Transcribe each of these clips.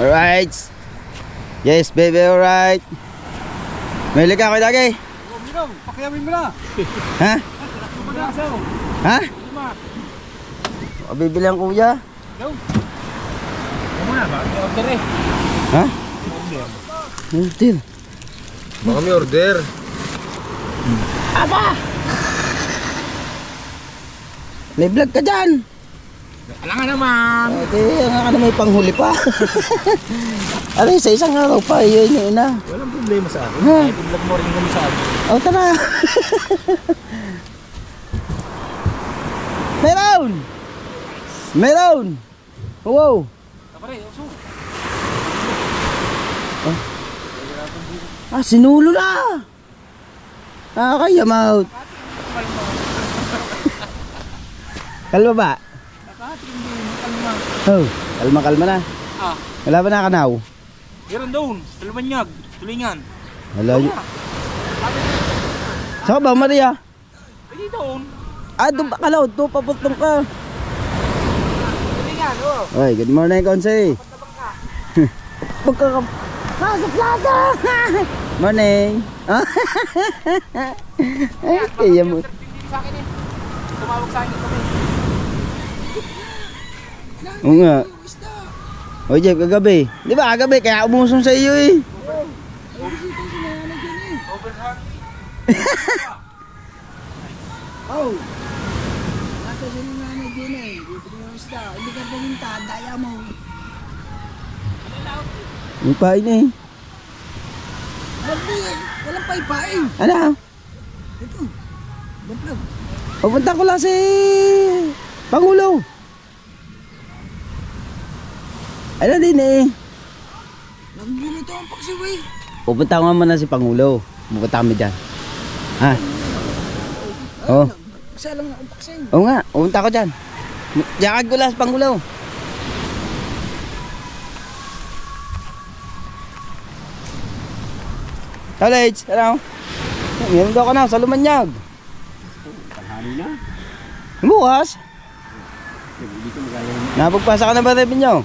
Alright. Yes, baby, alright. May ka ako lagi. Pakiyamin mo na. Ha? Ha? Bibili ang kuya. Muna ba? May order eh. Ha? Order. Baka may order. Aba! May vlog ka dyan. Wala nga naman. Ano may panghuli pa. Aray, sa isang araw pa, yun na. Walang problema sa akin. Ha? Kahit vlog mo rin kami sa akin. O, tara. Meron! Meron! Wow! Kapare, uso. Sinulo na! Nakakayamaut. Kalma ba? Oh, kalma na. Wala ba nakanaw? Meron doon. Talumanyag. Tulingan. Hello. Saan ba, Maria? Pwede doon. Doon ba kalaw? Doon papuntong ka. Tulingan, oh. Oy, good morning, Konse. Pagkaka... Plaza! Morning! Ay, kaya mo. Sa akin eh. Tumawag sa akin kami. Oo nga. O Jeff, kagabi. Di ba kagabi? Kaya umusong sa iyo eh. Oh, nasa sinunganan din eh. Hindi ka pumunta, daya mo. Yung pain eh. Walang paipain. Ano? Ito, bablog. Pupunta ko lang si Pangulo. Ano din eh. Nagginito ang paksiway. Pupunta ko nga muna si Pangulo. Pupunta kami dyan. Ha? Oo. Isa lang ang paksin. Oo nga, pupunta ko dyan. Yakag ko lang si Pangulo. College, ano? Meron daw ka na sa Lumanyag. Tanghali na. Bukas. Dito magaling. Napagpasa ka na ba rin nyo?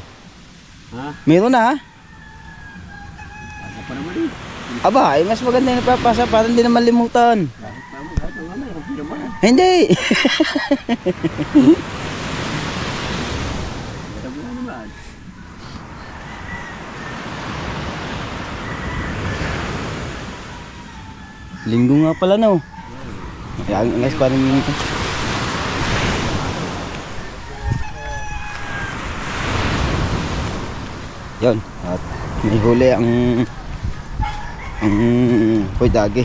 Ha? Meron na. Aga pa naman eh. Aba, mas maganda yung napapasa para hindi na malimutan. Kahit ang ano, hindi naman. Hindi. Sabi na naman. Linggo nga pala no. Ang angas pa rin yun. Yun. At may huli ang Poydagi.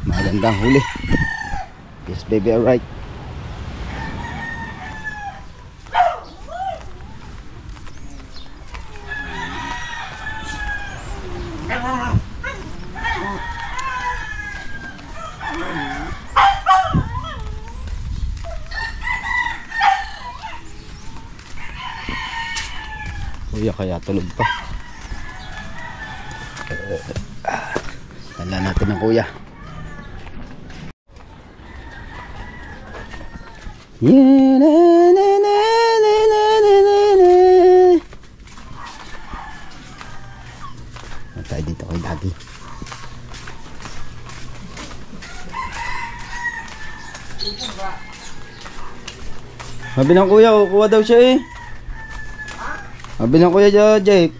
Magandang huli. Yes baby, alright. Kuya kaya tulog pa. Tala natin ang kuya. Tayo dito kay Dagi. Sabi ng kuya, kuha daw siya eh. Sabi ng kuya Jake.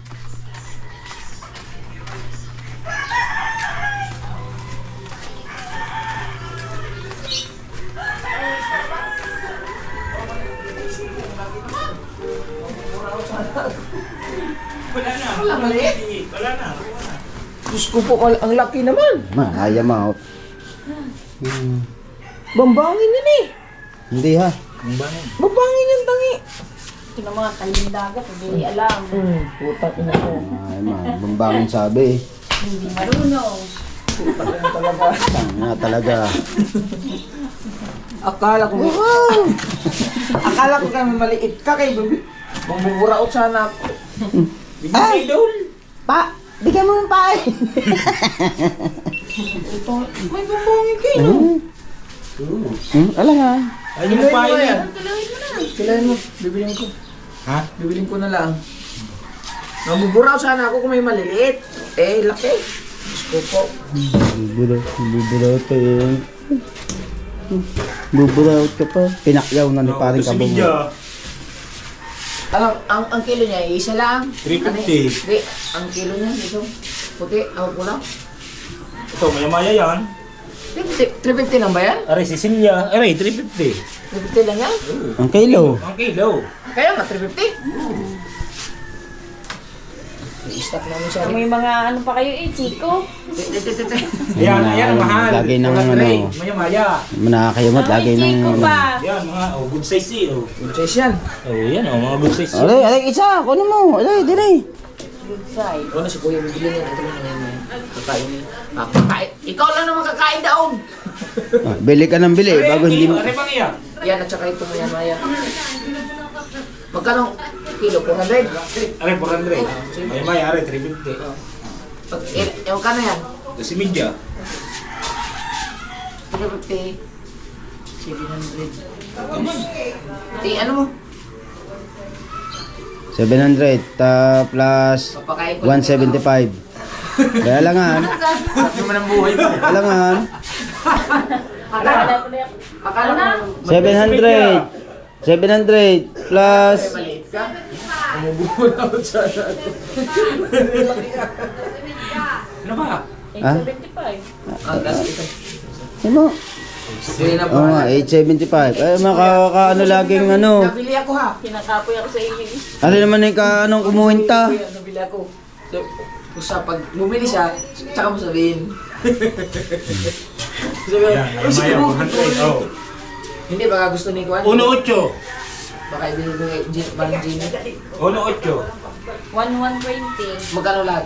Wala maliit. Diyos ko po, ang laki naman. Mahaya ma. Bambangin yun eh. Hindi ha. Bambangin yung tangi. Ito na mga kayong dagat, hindi alam. Putak ina ko. Ay ma, bambangin sabi. Hindi marunong. Putak ina talaga. Tanga talaga. Akala ko, akala ko kami maliit ka kay baby. Mambuburaot sana ako. Ay! Pa! Bigyan mo ng pain! Ito, may bambangin kayo. Ala nga. Ay, yung pa Kiloin mo yan. yan. Tuloyin mo na. Kiloin mo. Bibiling ko. Ha? Bibiling ko na lang. Mamuburaw sana ako kung may maliliit. Eh, laki. Diyos ko po. Buburaot ka eh. Buburaot ka pa. Pinakyaw na ni paring Si kabong. Midya. Ang kilo niya, isa lang. 350. Hindi, ang kilo niya, ito. Puti, ako ko lang. Ito, maya-maya yan. 350 lang ba yan? Aray, Cecilia. Aray, 350. 350 lang yan? Ang kilo. Ang kilo. Kaya nga, 350. I-stock namin siya. May mga ano pa kayo eh, Chico. Ayan, ayan ang mahal. Lagi ng ano. Maya-maya. Nakakayamot lagi ng Chico ano. pa. Yan, mga good size eh. Oh. Good size yan. Oh, yan oh, mga good size. Aray, aray, isa. Kunin mo. Aray, dire. Good side. Ano si Kuya, bibili niya. Ito lang ngayon. Kakain niya. Kakain. Ikaw lang naman kakain daon. Ah, bili ka ng bili bago hindi mo. Aray, Maya. Yan, at saka ito maya maya. Magkano kilo? 400? Aray, 400. Maya-maya, aray, 350. Magkano yan? Si Midya. 350. 700. Ano mo? 700 plus Papakain ko. 175. Kaya langan. Sarap naman ang buhay mo. Kaya langan. Akala mo. 700. 700 plus Maliit ka? Umubuhol sa Ano ba? 875. kasi ito. ano? Sige na Oo nga, 875. Ay, makakaano laging ano. Nabili ako ha. Kinakapoy ako sa inyo. Ano naman yung anong kumuhinta? Kuya, nabili ako. So, sa pag bumili siya, tsaka mo sabihin. Sabihin, Yan, "Uy, sige Maya, mo." 400. Oh. Hindi, baka gusto ni Kwan. 1.8. Baka ibili mo kay Manang Gina. 1.8. 1120. Magkano lahat?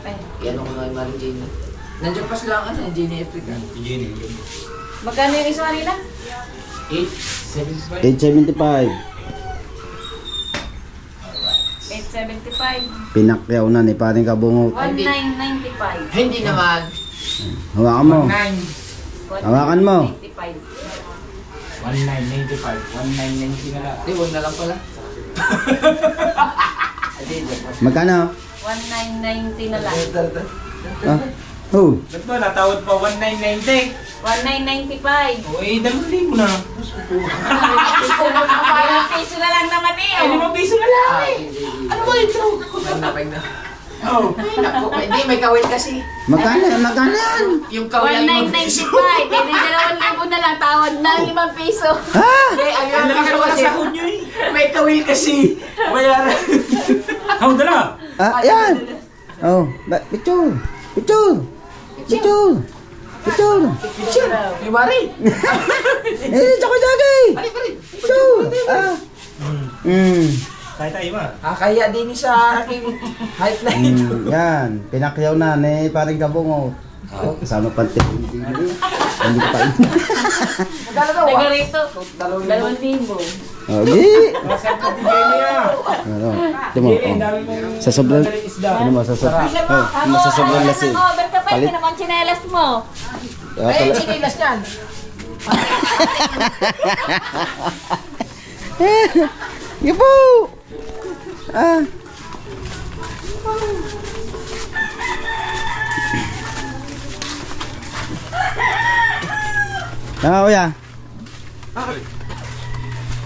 Ay, Yan ako nga yung Manang Gina. Nandiyan pa sila ang ano, yung Gina Africa. Jenny. magkano yung isa nila? 875. 875. 875. Pinakyaw na ni paring kabungot. 1995. Hindi naman. Hawakan mo. 9. Hawakan mo. 1995. 1995. 1990 na lang. Hindi, huwag na lang pala. Magkano? 1990 na lang. Ah. Oh. Ba't ba natawad pa 1990? 1995. O eh, 2,000 na. Parang piso na lang naman eh. Ay, 5 piso na lang eh. Ano ba ito? Pag na. Oh. Ay, naku. Hindi, may kawin kasi. Magkano? Magkano yan? Yung kawin ay 1995. Hindi 2,000 na lang tawad na 5 piso. Ah! Hindi, ang Ang yung laki naman kasi. sa sahod nyo eh. May kawil kasi. Bayaran. Ang dala. Ah, yan! Oh, picture! Picture! Picture! Picture! Picture. May bari. Eh, tsaka-tsaka! Bari, bari. Picture! Ah! Tayo tayo ma. Kaya din sa aking height na ito. Yan, pinakyaw na ni paring kabungot. Oh, kasama pante. Hindi ko pa Magkano daw? Taga rito. 2,000. 2,000. Okay. Masarap na din Jenny ah. Ano? Ito mo. Jenny, ang Oh. dami mong Sa sobrang isda. ano mo sa sobrang ano mo sa sobrang lasing. Over ka pa, Palit. hindi naman chinelas mo. Ah, Ay, pala- chinilas niyan. Ibo! Ah. Ah, kuya.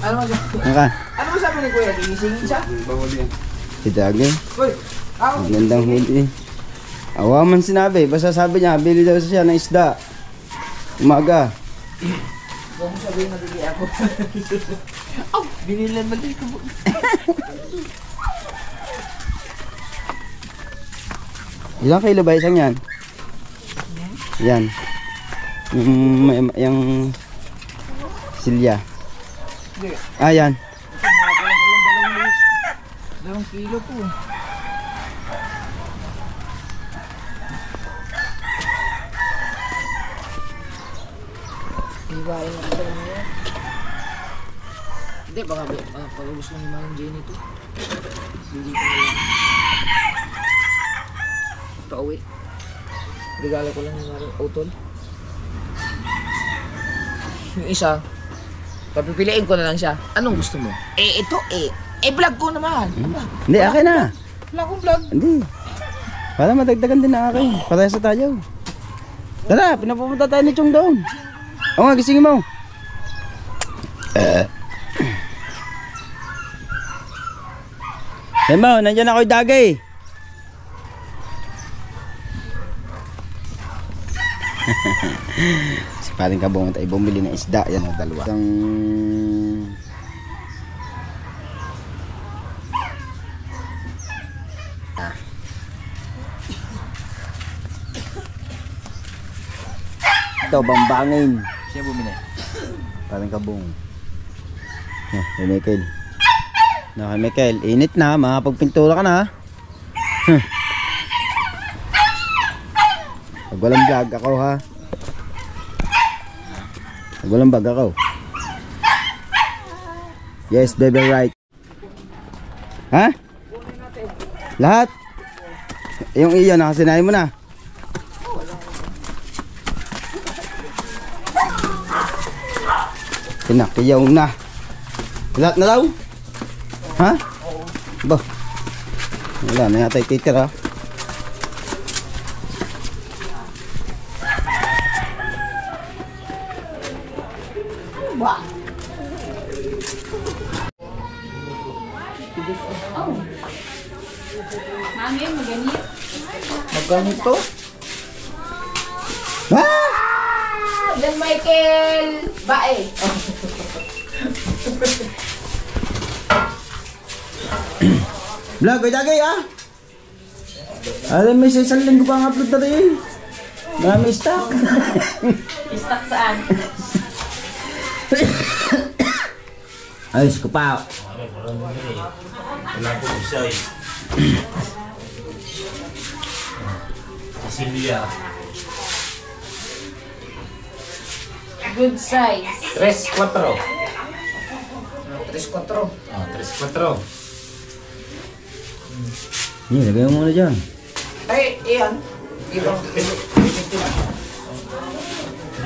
Ano mo Naka. Ano mo sabi ni Kuya? Gigisingin siya? Idagay. Uy, ako. Ang gandang huli. Awa man sinabi. Basta sabi niya, bili daw siya ng isda. Umaga. Huwag mo sabihin na bigay ako. Oh, binilan mo dito mo. Ilang kilo ba isang yan? Yan. Yung silya. Ah, yan. 2 kilo po. Ibahin na pala niya. Hindi, baka pag gusto ni Manang Jenny ito. Bili ko na lang. Pauwi. Regalo ko lang yung Manang Utol. yung isa, papipiliin ko na lang siya. Anong gusto mo? Ito vlog ko naman. Hindi, akin na. Wala akong vlog. Hindi. Para madagdagan din na akin. Parehas na tayo. Tara, pinapupunta tayo ni Chong doon. Oo nga, gisingin mo. Mo, nandiyan ako yung dagay. Si paring kabong tayo bumili ng isda. Yan ang dalawa. Isang... Ito, bambangin. Siya bumili. Paring kabong. Kay Michael. Kay Michael, init na, makapagpintura ka na. Pag walang vlog ako ha. Pag walang vlog ako. Yes, baby, right. Ha? Lahat? Yung iyo, nakasinayin mo na. Pinakiyaw na. Lahat na daw? Ha? Ba? Wala na yata ititira. Mami, maganit. Magganito? Ha? Dan Michael! Bae! Vlog, ay dagay ah. Alam mo, sa isang linggo pa ang upload na rin. Marami stock. Stuck saan? Ayos ko pa. Wala po isa eh. Cecilia. Good size. 3-4. 3-4. Ah, 3-4. Hindi, lagay mo muna dyan. Ay, iyan. Ibang.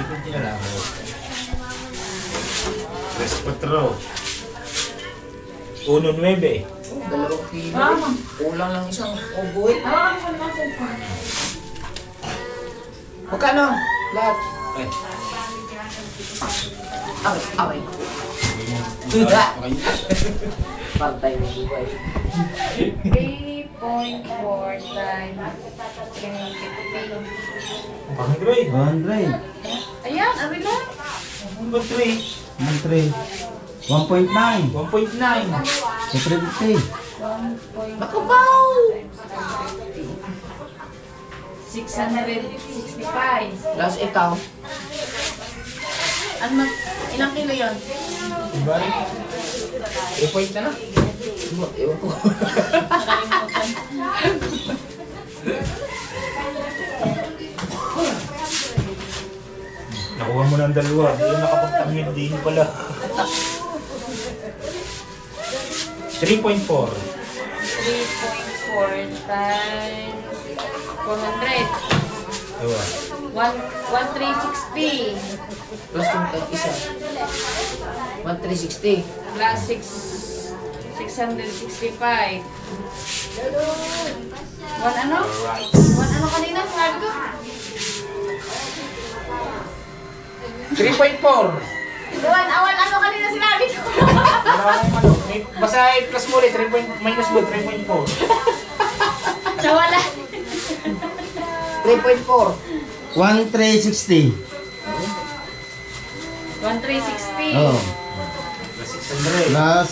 Hindi na lang. 3-4. 1-9. 2 kilo. Kulang lang isang oboy. Hawakan mo naman cellphone. Magkano? Lahat. Ay. Away. Tuda. Pantay mo buhay. 3.4 times 350. Pang grade. 100. Ayan, ano lang? 1-3. 1.9. 1.9. Sa 350. Nakabaw! 665. Last ikaw. Ano, ilang kilo yun? Bari. 3 point na na. Ewan ko. Nakalimutan. Nakuha mo ng dalawa. Hindi na nakapagtangin din pala. 3.4. 3.4 times 400. Ewa. 1,360 Plus yung isa. 1,360. plus 665. One ano? One ano kanina? Sabi ko? 3.4. One ano kanina sinabi ko? Wala akong ano. Basta plus mo ulit. Minus mo. 3.4. Nawala. 3.4. 1,360. 1,360. Oh. Plus 600. Plus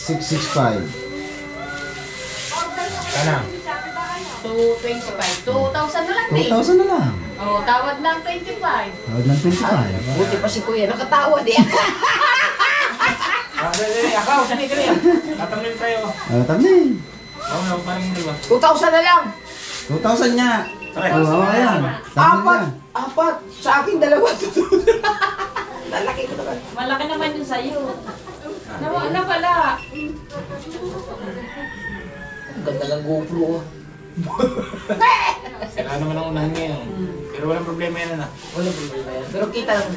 665. Kana. 225. 2,000 na lang din. 2,000 na lang. Oh, tawad lang 25. Tawad ng 25. Buti pa si Kuya. Nakatawad eh. Dali. Akaw. Dali. Tatamlin tayo. Tamin. Oo na. Parang hindi ba? 2,000 na lang. 2,000 nga. Okay. Oo, ayan. Tamin na. Apat. Sa akin dalawa. Lalaki ko naman. Malaki naman yung sa'yo. Nawala pala. Ang ganda ng GoPro. Sila naman ang unahan ngayon. Pero walang problema yan na. Walang problema yan. Pero kita lang,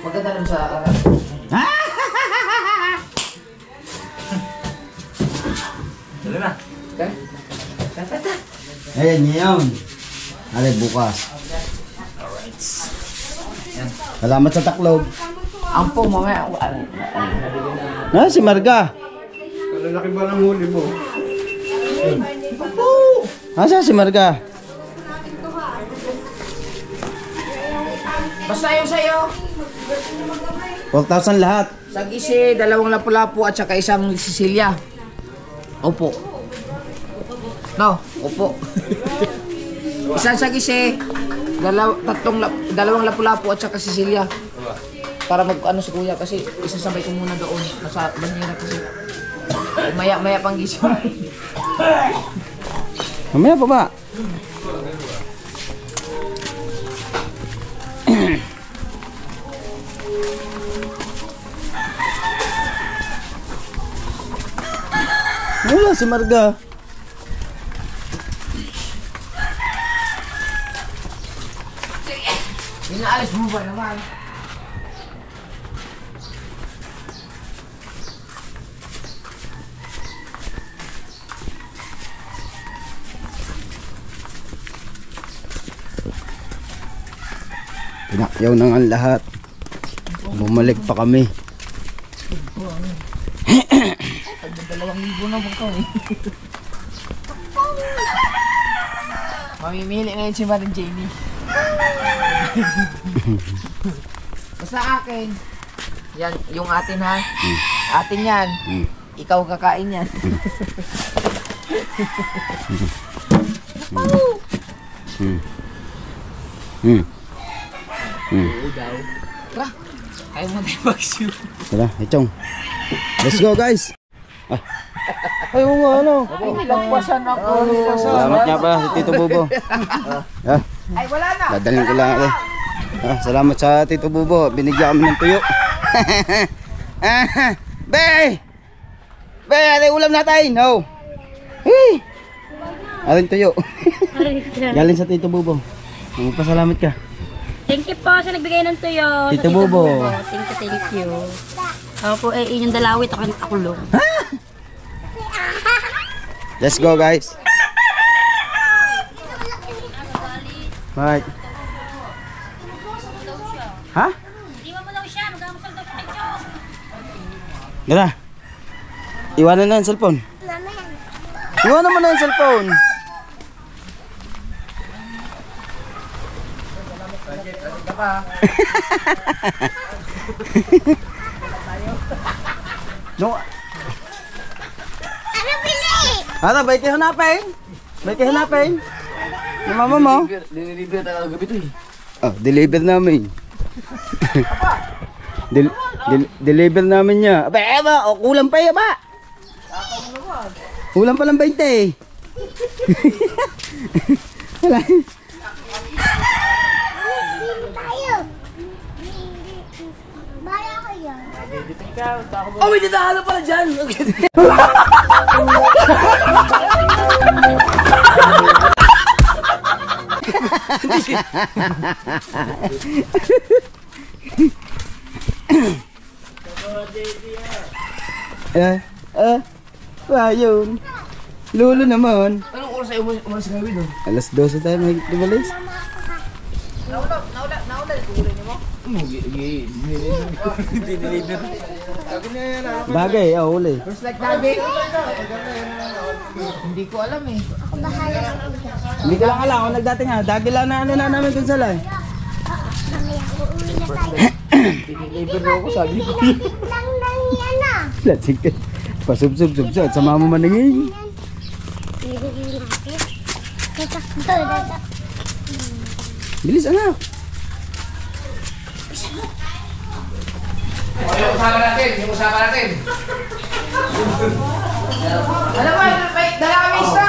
maganda lang sa... Dali na. Okay? Tata. Ayan yun. Ale, bukas. Alright. Salamat sa taklog. Ampo, mamaya. Si Marga. Kalalaki ba ng huli mo? Asa si Marga? Basta yung sa'yo. 4,000 lahat. Sa gisi, 2 lapu-lapu at saka isang Sicilia. Opo. No, opo. Isang sa gisi, 2 lapu-lapu at saka Sicilia. Para mag-ano si kuya kasi isasabay ko muna doon. Nasa banhira kasi. Maya pang gising. Mamaya pa ba? Wala si Marga. Inaalis mo ba naman? Pinakyaw na nga ang lahat. Bumalik pa kami. Pag 2,000 na po ko eh. Mamimili ngayon si Maring Jamie. Basta akin. Yan, yung atin ha. Atin yan. Ikaw kakain yan. Oo daw. Tara, ayaw mo tayo mag-shoot. Tara, itong. Let's go guys. Ay, nga ano. Ay, nilagpasan ako. Salamat nga pala si Tito Bubo. Ay, wala na. Dadalhin ko lang ako. Salamat sa Tito Bubo. Binigyan kami ng tuyo. Be! Be, ano yung ulam natin? No. Hey! Aling tuyo. Galing sa Tito Bubo. Magpasalamat ka. Thank you po sa nagbigay ng tuyo. Tito Sa Bobo. Thank you. Ako po ay inyong dalawit, ako long. Let's go guys. Bye. Ha? Iwan mo daw siya, magamusal daw siya medyo. Gana. Iwanan na yung cellphone. Iwanan mo na yung cellphone. No. Ano, bay kayo hanapin? Bay kayo hanapin? Yung mama mo? Dinilibre tayo gabi ito eh. Oh, deliver namin. Deliver namin niya. Aba, aba, oh, kulang pa ba? Kulang pa lang 20. Wala. Oh, may dadahala pala dyan! Ayun. Lulo naman. Anong oras ay umalis ka gawin doon? Alas 12 tayo may libalis. Naula, tukulin niyo mo? Dinilibre. Bagay, huli. First like David? Hindi ko alam eh. Hindi ko lang alam kung nagdating ha. Dagi lang na ano na namin kung salay. Dinilibre ako, sabi ko. Lasig ka. Pasub-sub-sub-sub. Sama mo maningin. Bilis anak. Yung usapan natin. Alam mo, may dalawang isda!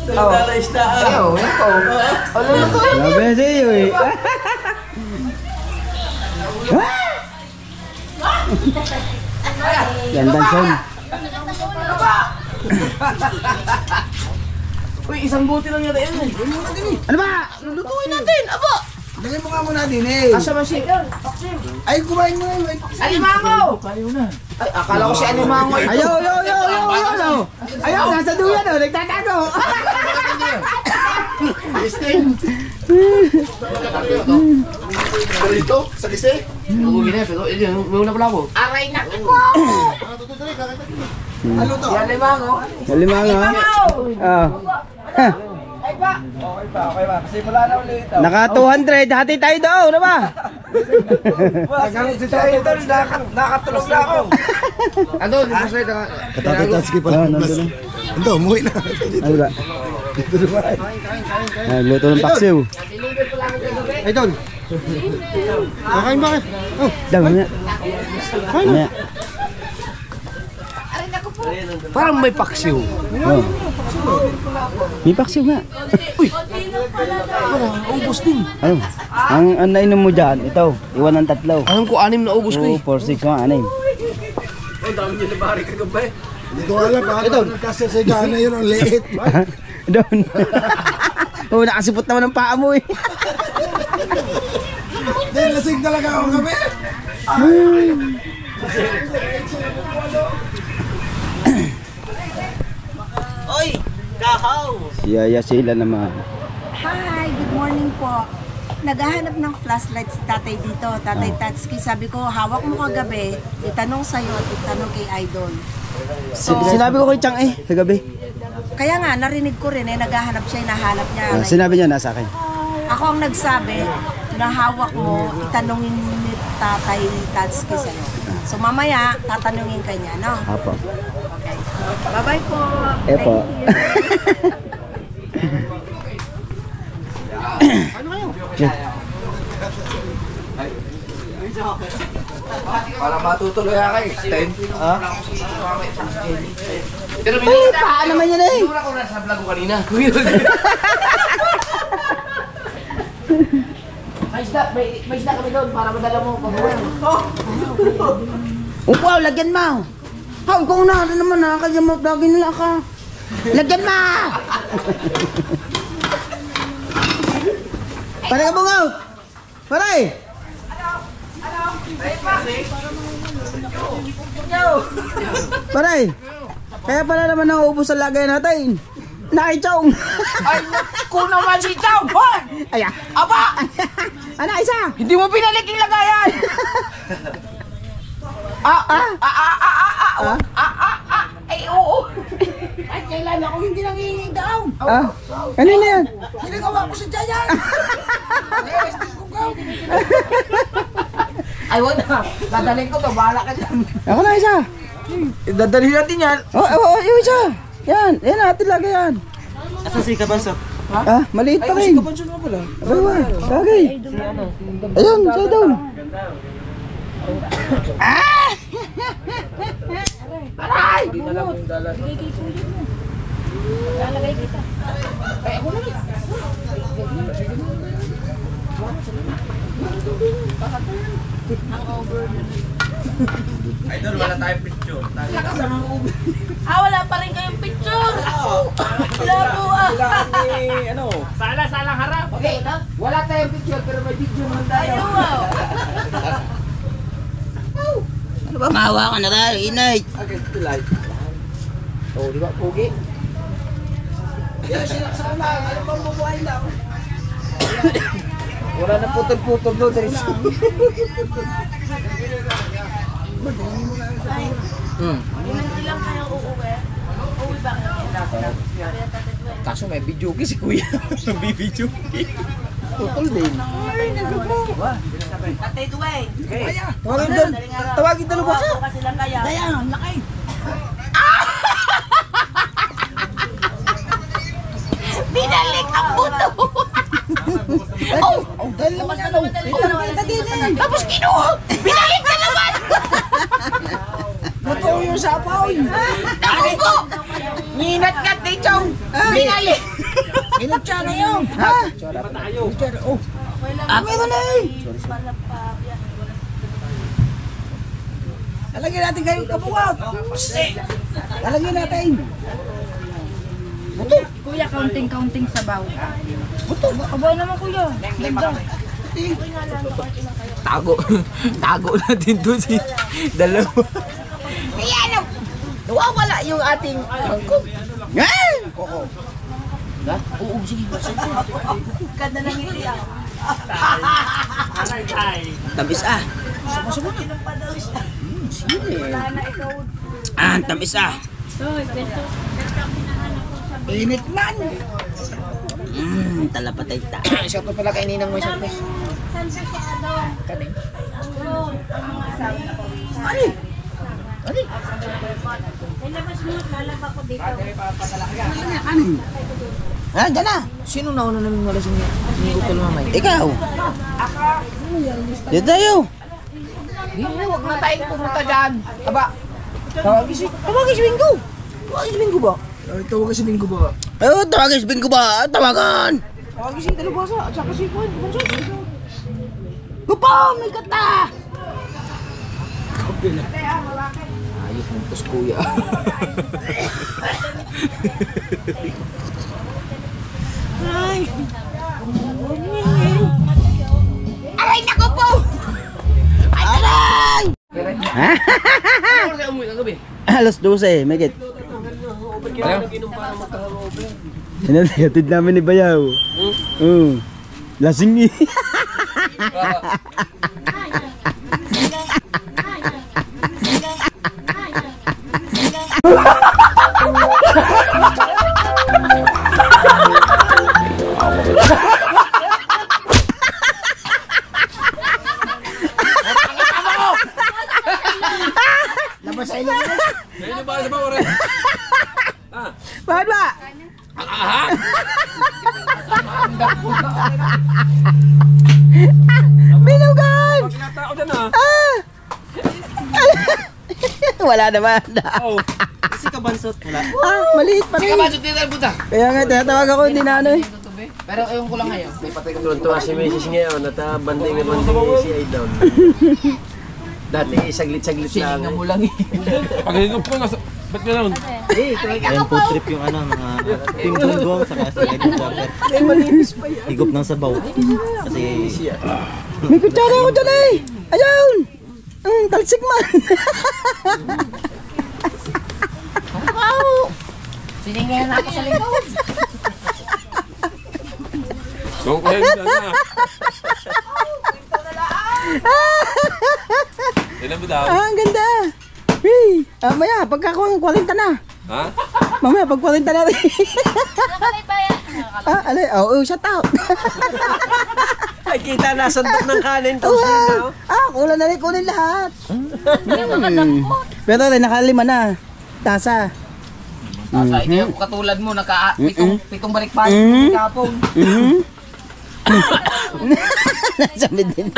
Dala isda! Ayaw, yan po. Alam mo to? Sabi na sa iyo eh. Yan danson. Uy, isang buti lang yata yan. Ano ba? Lulutuin natin, abo! Dali mo nga muna din eh. Asa ba si... Ay, kumain mo na. Alimango! Ay, akala ko si Alimango. Ayaw! Ayaw, nasa duyan o, nagtatago! Dito, sa lise. Uwi na, pero may una pala ako. Aray na ko! Ano to? Si Alimango. Alimango, ha? Ah. Okay ba? Kasi wala na ulit. Naka 200, hati tayo daw, ano ba? Hanggang si Tayo doon, nakatulog na ako. Ano, lipas na ito. Katataski Ah, nandun na. Ito, umuwi na. Ano ba? Dito naman. Ah, luto ng paksiw. Ay, Don. Kakain ba kayo? Oh, Dami na. Mamaya. Parang may paksiw. Oh. May paksiw nga. Ubus din. Ano? Ang nainom mo dyan, ito, iwan ng tatlo. Alam ko, 6 na ubus ko 2, 4, 6, 1, 6. hindi ko alam pa. Ito, kasi sa gana yun ang liit. Doon. Oh, nakasipot naman ang paa mo eh. Dahil lasing talaga ako kami. Si Yaya sila naman. Hi, good morning po. Naghahanap ng flashlight si tatay dito, Tatay Tatsuki. Sabi ko, hawak mo kagabi, itanong sa'yo at itanong kay Idol. Sinabi ko kay Chang eh, kagabi. Kaya nga, narinig ko rin naghahanap siya, hinahanap niya. Sinabi niya nasa akin. Ako ang nagsabi, na hawak mo, itanongin ni Tatay Tatsuki sa'yo. So mamaya, tatanungin ka niya, no? Apo. Okay. Bye-bye po. Epo. Para matutuloy ako eh. 10. Ha? Pero Paa naman yan eh. Siguro ako nasa vlog ko kanina. May isda kami doon para madala mo pag-uwi. Wow, lagyan mo. Ha, kung na, ano naman ha, kaya mo, lagi nila ka. Lagyan mo! Pare ka bungaw! Pare! Pare! Kaya pala naman nauubos ang lagay natin. Nakaichong! Ay, naku naman si Chow! Hoy! Aya! Aba! Ano, isa? Hindi mo pinalik yung lagayan! Ay, oo! Ay, kailan ako hindi nangingigaw! Kanina yan? Ginagawa ko sa Jayan! Ay, wag na! Dadalhin ko to, bahala ka dyan! Ako na isa! Dadalhin natin yan! Yung isa! Yan! Yan natin lagay yan! Asa si Kabanso? Maliit pa rin! Kapansin mo pala! Abawa, lagay! Ayun, siya doon! Aray! Hindi na lang yung dalas. Idol, wala tayong picture. Wala pa rin kayong picture. Wala po Salang harap. Okay, wala tayong picture pero may video naman tayo. Ano ba? Mahawa ka na tayo, inay! Okay, light. Oh, di ba? Pogi. Yan, sinasama. Ano bang bubuhayin lang? Wala na putol-putol doon. Ilan lang kayo uuwi? Uuwi ba kayo? Kaso may video si kuya. May video. Putol din. Tatay Duway. Tawagin dalawa siya. Kasi lang kaya. Kaya, ang laki. Binalik ang buto. Dahil naman ano. Tapos kinuha. Binalik na naman. Totoo yung sapaw. Ako po. Ninat-ngat ni Chong. Binalik. Inutsa na yun. Ha? Oh. Meron na eh! Lalagyan natin kayong kabuwag. Lalagyan natin. Kuya, counting sabaw. Abay naman kuya. Ganda. Tago natin doon si dalawa. Kaya nawawala yung ating mangkok. Yan! Oo, sige. Ganda ng ngiti ah. Tamis ah. Ah, tamis ah. Init man. Talapatay ta. Shout out pala kay Ninang mo isang pes. Ah, dyan na. Sino nauna namin wala si Utol Mamay? Ikaw. Dito tayo. Huwag na tayong pumunta dyan. Aba, tawagin si Bingo. Tawagin si Bingo ba? Tawagin si Bingo ba? Oh, tawagin si Bingo ba? Tawagan. Tawagin si Dalubasa at saka si Juan. Gupong, may kata. Ayos mong tos kuya. Aray, naku po! Aray! Ano ka umuwi kagabi? Alas 12, may get. Hinatid namin ni Bayaw. Lasing eh. Labas sa ilong mo. Ayun ba sa bawara? Bakit ba? Binugan! Tinatao dyan ah. Wala naman. Kasi kabansot. Wala. Maliit pa rin. Kabasot dito puta. Kaya nga, tinatawag ako, hindi na ano eh. Pero ewan ko lang ngayon. May patay ka Tuwa si Mrs. ngayon at banding si Aidan. Dati saglit-saglit lang. Silingan mo lang eh. Pag-higop ko, ba't ka naman? Ayan food trip yung ano, mga Team Bunggong saka si Edwin Jobber. Higop ng sabaw. Kasi May kutsara ako dyan eh. Ayun! Talsik man. Siningayan ako sa likod. Kung kaya na. Ilan mo daw? Ang ganda. Hey, maya, pagka 40 na. Ha? Mamaya, pag 40 na rin. Alay, shut out. Ay, kita na sandok ng kanin. Kulang na rin kunin lahat. Pero rin, nakalima na. Tasa. Sa hindi ako katulad mo, pitong balik-balik kapong. Nasamid din.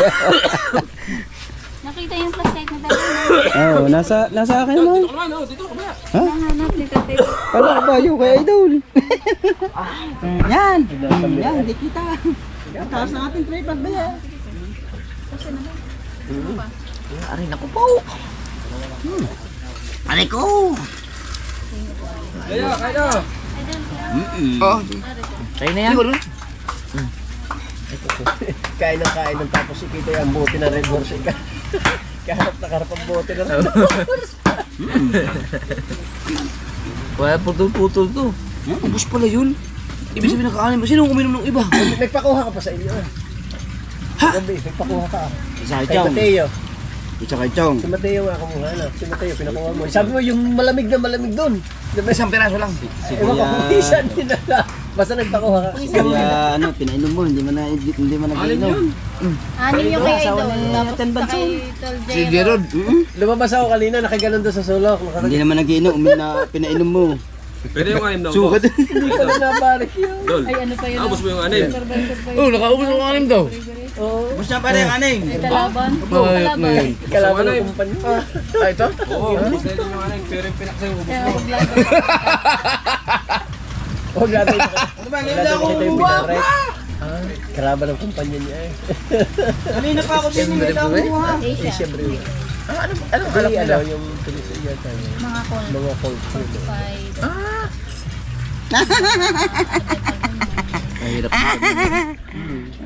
Nakita yung flashlight na tayo. Nasa akin naman. Dito ka naman, dito ka ba? Nahanap ni Tatay. Ano ba yung kay Idol? Yan. Yan, hindi kita. Taas ng ating tripod ba yan? Aray naku po. Aray ko! Kaya. Tayo na yan. Kain ng tapos ikita yung bote na Red Horse ka. Kaharap na karap ang bote na Red Wala putol-putol to. Ubus pala yun. Ibig sabihin nakakanin ba? Sino uminom ng iba? Nagpakuha ka pa sa inyo. Ha? Gabi, nagpakuha ka. Isa kay Kay Chong. Mateo. Isa kay Chong. Si Mateo nga kumuha na. Si Mateo pinakuha mo. Sabi mo yung malamig doon. Isang piraso lang. si Ewan ko kung isa din na. Basta nagpakuha ka. Kaya pinainom mo, hindi mo nag-inom. Anim yung kay Idol. Tapos Sa kay Tol Si Jero. Gerard. Lumabas ako kanina, nakaganon doon sa sulok. Hindi naman nag-inom, pinainom mo. Pwede yung anim daw. Sugat. Hindi pa na nabarik yun. Dol. Ay, ano pa yun? Ubus mo yung anim. Oh, nakaubos ng anim daw. Bus na pa rin, aning. Ay, kalaban. Bayot na yun. Kalaban ng kumpanya. Ah, ito? Oo, ubus na yung anim. Pero yung pinakasay, ubus Kaya mo. huwag lang. Huwag natin makita yung pinaray. Kalaban ng kumpanya niya eh. Kanina pa ako din, hindi lang kumuha. Asia Brew. Anong alak Hindi, nila? yung tulisay yata yun. Mga call. Mga cold food. 5. Ah, Mahirap.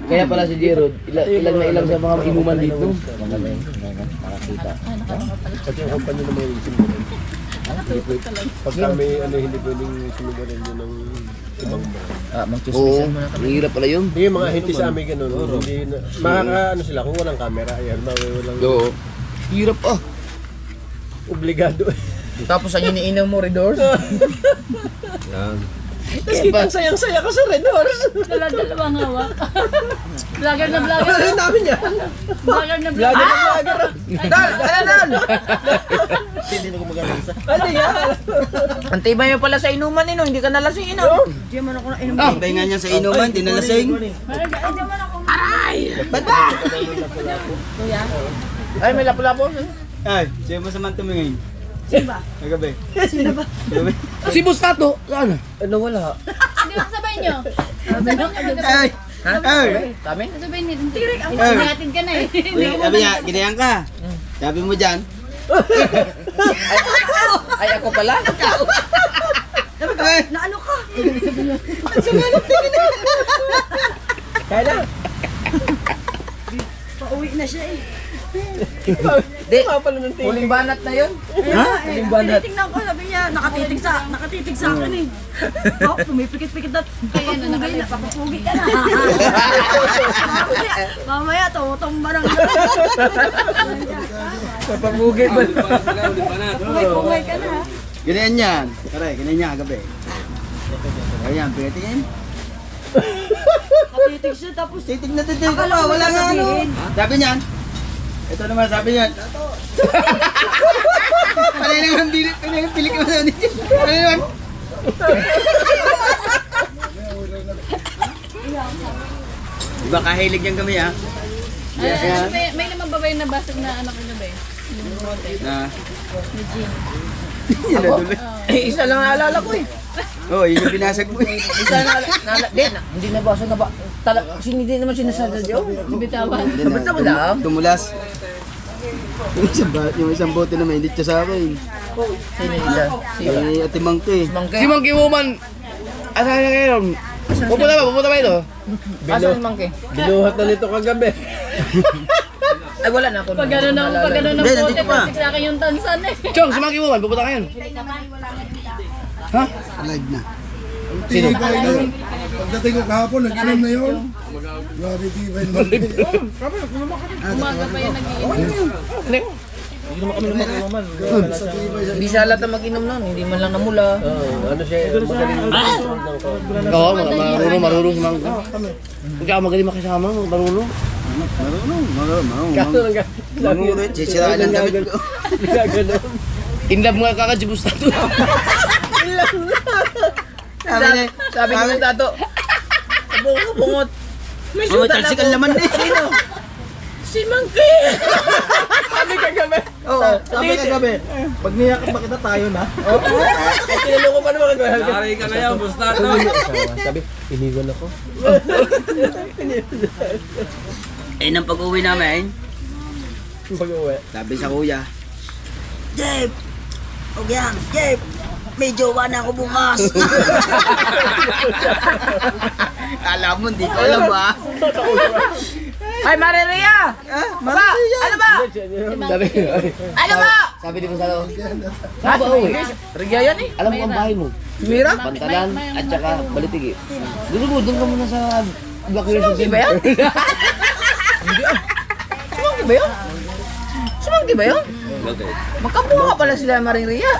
kaya pala si Jerod, ilang na ilang sa mga inuman dito. Nakakita. Pati ang kumpanya ng mga sinubukan. Pagka may hindi pwedeng sinubukan yun ng ibang bar. Ah, magchismisan mo na kami. Hirap pala yun. Hindi, yung mga hinti sa amin ganun. Hindi na, makaka sila kung walang camera. Ayan, walang Oo. Hirap ah. obligado. Tapos ang iniinom mo, Redors? Yan. Tapos kitang sayang-saya ka sa Red Horse. Dalawang hawak. Vlogger na vlogger. Ano namin yan? Vlogger na Vlogger vlogger. na vlogger. Dal! Ano Dal? Hindi na ko magagawa. Ano yan? Antibay mo pala sa inuman nino, hindi ka nalasing inom. Di man ako na inom. Hintay nga niya sa inuman, di nalasing. Ay, may lapu-lapu. Ay, siya mo sa man tumingin. Sino ba? Kagabi. Sino ba? Si Bustato, saan? Ano wala? Hindi mo sabay nyo. Ay! Ay! Kami? Sabay niyo. Tirik. Ang pagkatid ka na eh. Sabi niya, ginayan ka. Sabi mo dyan. Ay, ako pala? Ay! Na ano ka? Kaya lang. Pauwi na siya eh. Di, huling banat na yun. Ha? Tinitingnan ko, sabi niya, nakatitig sa akin eh. Oh, pumipikit-pikit na. Kaya na nakalipa. Papugi ka na. Mamaya, tumumba ng Napamugay ba? pungay ka na. Ginayan yan. Aray, ginayan niya kagabi. Ayan, pingatingin. Nakatitig siya, tapos Titig na titig ka pa, wala nga ano. Sabi niyan. Ito naman sabi niyan. Panay naman pilik mo sa niya. Panay naman. Diba kahilig niyang kami ha? May naman ba yung nabasag na anak ko na ba eh? Na. Eh, isa lang naalala ko eh. Oh, yun yung binasag mo eh. Isa hindi nabasa na ba? Hindi naman sinasadya Diyo. Bitawan. Basta mo lang. Tumulas. Yung isang bote naman, hindi siya sa akin. Sino isa? Si Ate Mangke. Si Monkey Woman. Asan na ngayon? Pupunta ba ito? Asan si Monkey? Binuhat na nito kagabi. Ay, wala na ako. Pag gano'n ng Hindi, bote, nandito pa. pasik sa akin yung tansan eh. Chong, si Monkey Woman, pupunta ngayon. Ha? Alive na. Sino? Pagdating ko kahapon, nag-inom na yun. Grabe, di ba yun? Umaga pa yung nag-iinom. Hindi siya alata mag-inom nun. Hindi man lang namula. Ano siya, magaling ng Oo, marunong si Monkey. Hindi ako magaling makisama, marunong. Marunong. Mangurit, sisiraan ang damit ko. Indab nga kakad si Bustato. Sabi ni Bustato. Bungot. May Mga talsikal naman eh. Si Monkey! Sabi kagabi. Oo, sabi kagabi. Pag niyakap ba kita tayo na? Ay, tinanong ko pa naman kagabi. Nari ka ngayon, Bustato. Sabi, iniwan ako. Eh, nang pag-uwi namin, Pag-uwi. sabi sa kuya, Jeff! Huwag yan, Jeff! May jowa na ako bukas! Alam mo, hindi ko alam ba? Ay, Mariria! Marasiya! Ano ba? Sabi, Ano ba? Sabi ni Bustato. Sabi ko, Riya yan eh. Alam mo ang bahay mo. Mira? Pantalan at saka Balitigi. Doon ka muna sa Black Hills. Sumangki ba yan? Hindi ah. Sumangki ba yan? Sumangki ba yan? Magkabuha pala sila Mariria.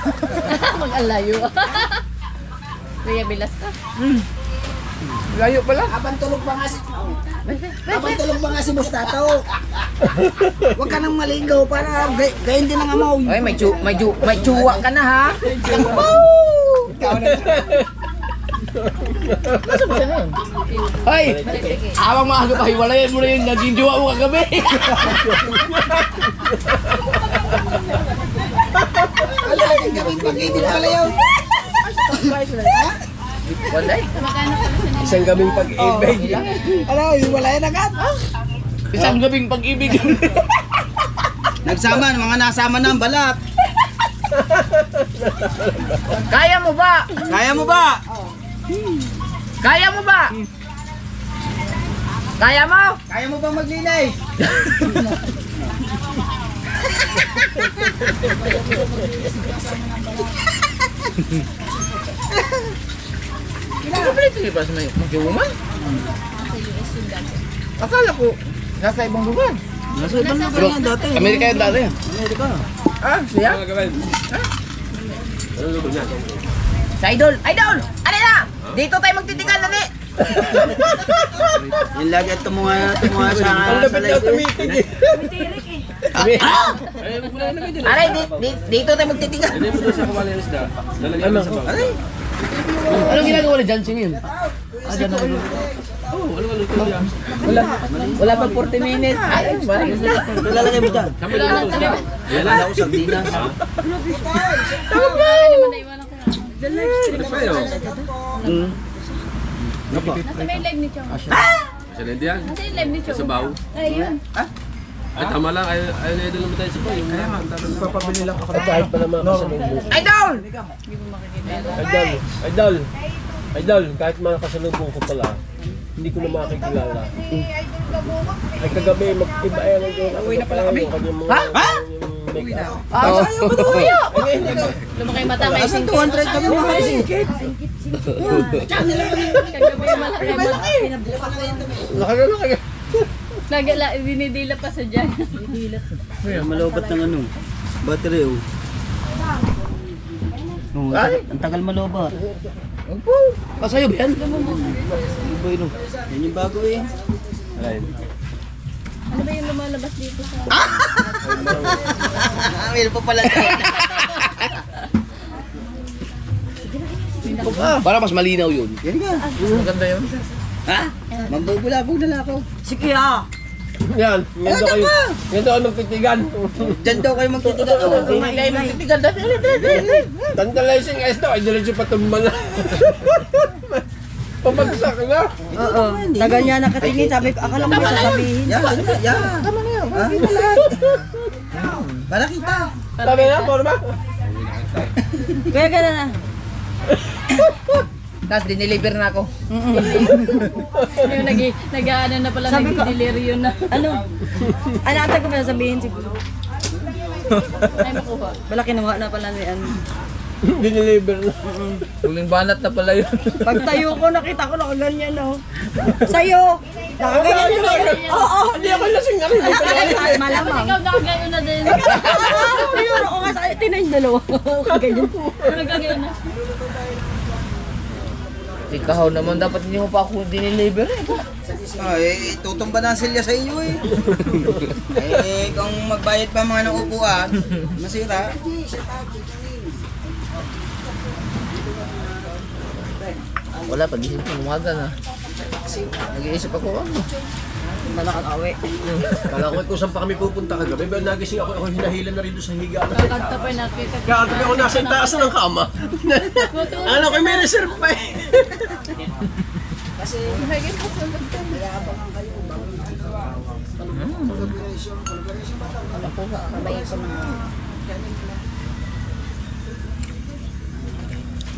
Mag-alayo. Kuya Velasco. Layo pala. Habang tulog pa nga si Bustato. Huwag ka nang maligaw para gayon din ang amaw. Ay, may chuwa ka na ha. Nasa ba siya na yun? Ay! Awang maaga pa, hiwalayan mo na yung naging jowa mo kagabi. Wala, ang gawing pag-ibig pala yun. Walay. Magkano pala siya na isang gabing pag-ibig. Ano, wala yan agad. Isang gabing pag-ibig. Nagsama, mga nasama na ang balat. Kaya mo ba? Kaya mo ba? Kaya mo ba? Kaya mo? Kaya mo ba maglinis? Ano ba ito lipas na mag-iuman? Akala ko, nasa ibang lugar. Nasa ibang lugar yan dati. Amerika yan dati. Amerika. Ah, siya? Ano gawin? Ano luto niya? Sa Idol! Idol! Ano na? Dito tayo magtitigan na ni! Yung lagi at tumunga sa live. Aray, dito tayo magtitigan. Hindi mo doon sa kumali ng isda. Lalagyan mo sa bawang. Anong ginagawa ni Johnson yun? Oo, ano luto niya? Wala pa 40 minutes. Ay, Lalagay mo dyan. Kami lang luto niya. Wala ako sardinas. Ano pa yun? Nasa may live ni Chong. Sa Lindian? Nasa yung live ni Chong. Sa baw? Ayun. Ay, tama lang. Ayaw na idol naman tayo sa baw. Kaya nga, papabili lang ako. Kahit pa naman ako sa notebook. Idol! Idol, kahit mga kasalubong ko pala, hindi ko na makikilala. Ay kagabi, mag-iba yan ang doon. Uwi na pala kami. Ha? Ha? Lumaki mata may Asan 200 kami mga singkit? Kagabi malaki malaki. Laki. Nagala, dinidila pa sa dyan. Malobat ng ano. Battery oh. Oh, ang tagal malobat. Pasayo ba yan? Boy no. Yan yung bago eh. Ano ba yung lumalabas dito sa... Meron pa pala dyan. Para mas malinaw yun. Yan nga. Maganda yun. Ha? Mambubulabog na lang ako. Sige ah. Yan, yan daw kayo magtitigan. Diyan daw kayo magtitigan. Hindi kayo magtitigan. Tantalizing S daw, ay diretso patumba na. Pabagsak na. Oo. Tagal niya nakatingin. Sabi ko, akala mo may sasabihin. Yan. Tama na yun. Para kita. Sabi na, forma. Kaya gano'n na. Tapos diniliver na ako. Yung nag-ano na pala, nag-delirium na. Ano? Anatan ko pa sasabihin siguro. Ay, makuha. Malaki naman na pala ni ano. Diniliver na. Huling banat na pala yun. Pag tayo ko, nakita ko nakaganyan, no? Sa'yo! Nakaganyan na yun. Oo! Hindi ako lasing na rin. Malamang. Ikaw gagayon na din. Ayun, ako nga sa'yo. Tingnan yung dalawa. Ganyan po. Nagagayon na. Ikaw naman, dapat hindi mo pa ako diniliver eh. Ay, tutumba na ang silya sa iyo eh. Kung magbayad pa mga ng upuan, masira. Wala, pag-isip ko, umaga na. Nag-iisip ako, ano? Malakang awe. Kala ko kung saan pa kami pupunta kagabi. Pero nagising ako hinahila na rin doon sa higa. Kakanta pa nakita. Kaya ako nasa itaas ng kama. Ano ko may reserve pa eh.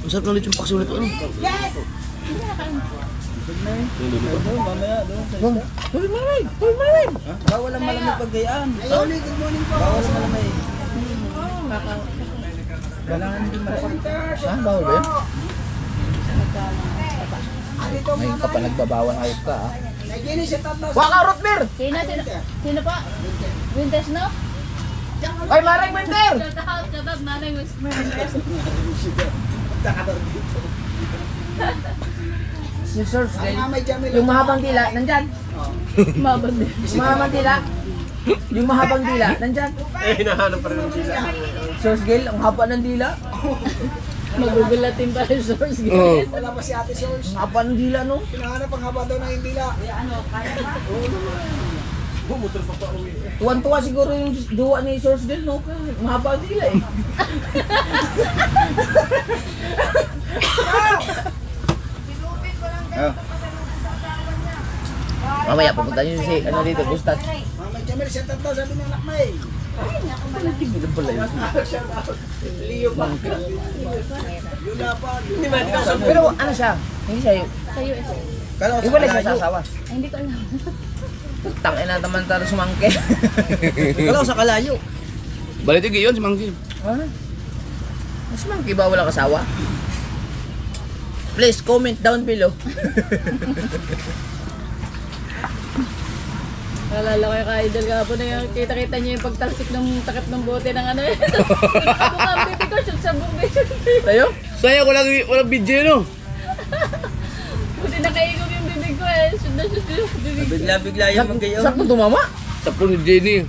Masarap na ulit yung paksulit ano? Bawal ang malamig paggayaan. Bawal ang malamig. Kailangan din malamig. Ha? Bawal ba yun? Ngayon ka pa nagbabawal ayop ka, ah. Waka, Rotmer! Sino pa? Winters, no? Ay, Maring Winter! Shout out, Maring Winters. Si Source Gale. Yung mahabang dila, nandyan. Mabag din. Yung mahabang dila. Yung mahabang dila, nandyan. Eh, hinahanap pa rin ang sila. Source Gale, ang haba ng dila. Magugulatin pa rin source. Wala pa si ate source. Ang haba ng dila, no? Hinahanap ang haba daw na yung dila. Bumutol pa pa uwi. Tuwan-tuwa siguro yung duwa ni Source Gale, no? Mahaba ang dila, eh. Mamaya pupunta nyo si ano dito, Gustad. Mama Jamil, set up daw sabi ng anak mo eh. Pero ano siya? Hindi siya yung... Iwala siya sa asawa. Hindi ko alam. Tangin na naman tayo sumangke. Kala ko sa kalayo. Balitig yun si Mangki. Ah? Sumangke ba wala kasawa? Please comment down below. Nalala ko yung ka-idol kahapon na yung kita-kita niyo yung pagtalsik ng takip ng bote ng ano eh. Ako ang pipi ko, shoot sa bumbi. Tayo? Saya ko lang walang video no. Buti nakaigog yung bibig ko eh. Shoot na shoot yung bibig ko. Bigla-bigla yung magayon. Sakto tumama? Sakto ni Jenny.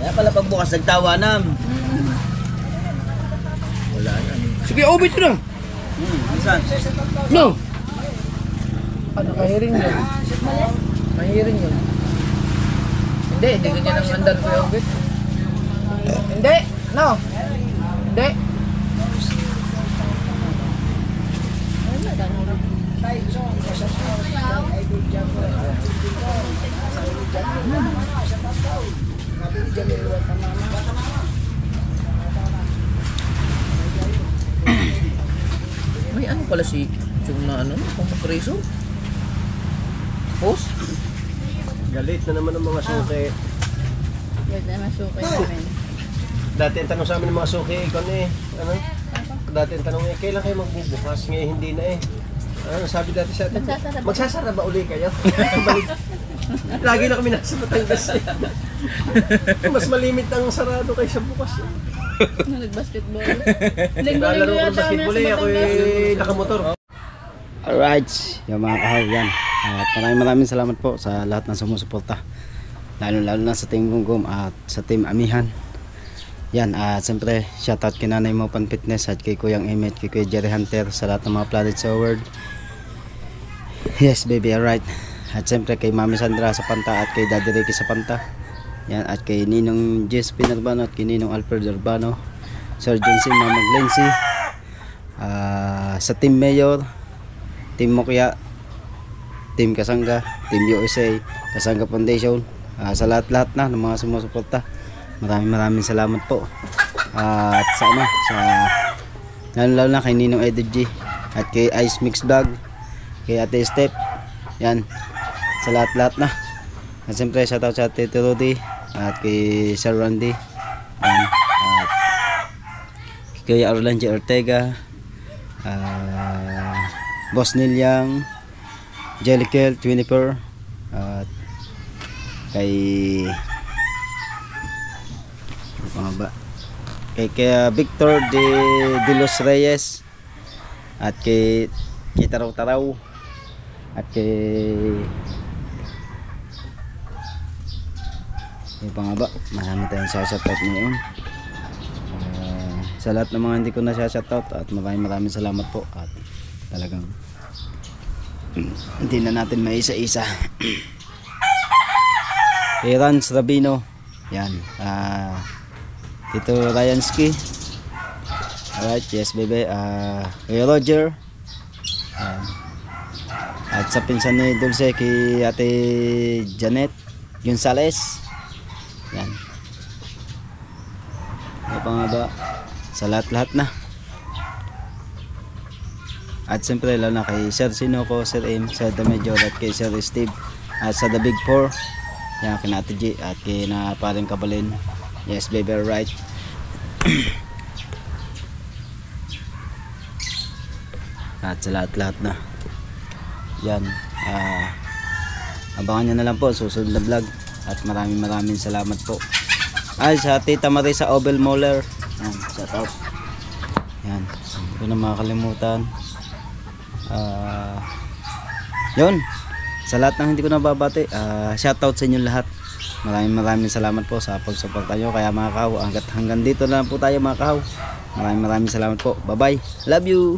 Kaya pala pagbukas nagtawanan. Wala na. Sige, obit na. Saan? No. Ano, mahiring yun? Mahiring yun. Hindi ganyan ang andar ko yung bit. Hindi, no. Hindi. May ano pala si yung na ano, pang-preso? Post? Galit na naman ang mga suki. Yun na masukay namin. Dati ang tanong sa amin ng mga suki, ikaw na ano? Dati ang tanong kailan kayo magbubukas? Ngayon hindi na Ano sabi dati sa atin? Magsasara ba uli kayo? Balik. Lagi na kami nasa Batangas. Mas malimit ang sarado kaysa bukas. Nag-basketball. Naglalaro ko ng basketball ako nakamotor. Alright, yung mga kahaw yan. At maraming salamat po sa lahat ng sumusuporta. Lalo na sa Team Gunggum at sa Team Amihan. Yan, at siyempre shoutout kay Nanay Mo Pan Fitness at kay Kuyang Emmet, kay Kuya Jerry Hunter sa lahat ng mga planet sa world. Yes baby, alright. At siyempre kay Mami Sandra sa Panta at kay Daddy Ricky sa Panta. Yan, at kay Ninong Jespin Urbano at kay Ninong Alfred Urbano, Sir Johnson, Mama Glency, sa Team Mayor, Team Mokya, Team Kasangga, Team USA, Kasangga Foundation, sa lahat-lahat na ng mga sumusuporta. Maraming salamat po. At sa ano, lalo na kay Ninong Edit G at kay Ice Mix Vlog, kay Ate Step. Yan, sa lahat-lahat na. At siyempre shoutout sa Ate Rudy at kay Sir Randy. Yan, at kay Orlando Ortega, Boss Nilyang, Jellicle 24, at kay Victor de los Reyes, at kay Taraw-Taraw, at kay marami tayong shoutout ngayon. Sa lahat ng mga hindi ko na shoutout, at maraming salamat po, at talagang hindi na natin maisa-isa. Kay Rans Rabino, yan, Tito Ryansky, alright, yes baby, kay Roger, at sa pinsan ni Dulce, kay Ate Janet Gonzales, yan, sa lahat-lahat na. At siyempre lalo na kay Sir Sinoco, Sir M, Sir Damedjo, at kay Sir Steve, at sa The Big Four, yan, kay Ate G, at kay na paring Kabalin. Yes baby, right. At sa lahat-lahat na yan, abangan nyo na lang po susunod na vlog. At maraming salamat po. Ay, sa Tita Marisa Obel Moller, yan, shout out. Yan, hindi ko na makakalimutan. Yun, sa lahat ng hindi ko nababati, shoutout sa inyo lahat. Maraming salamat po sa pagsuporta nyo. Kaya mga kahaw, hanggang dito na lang po tayo mga kahaw. Maraming salamat po. Bye bye, love you.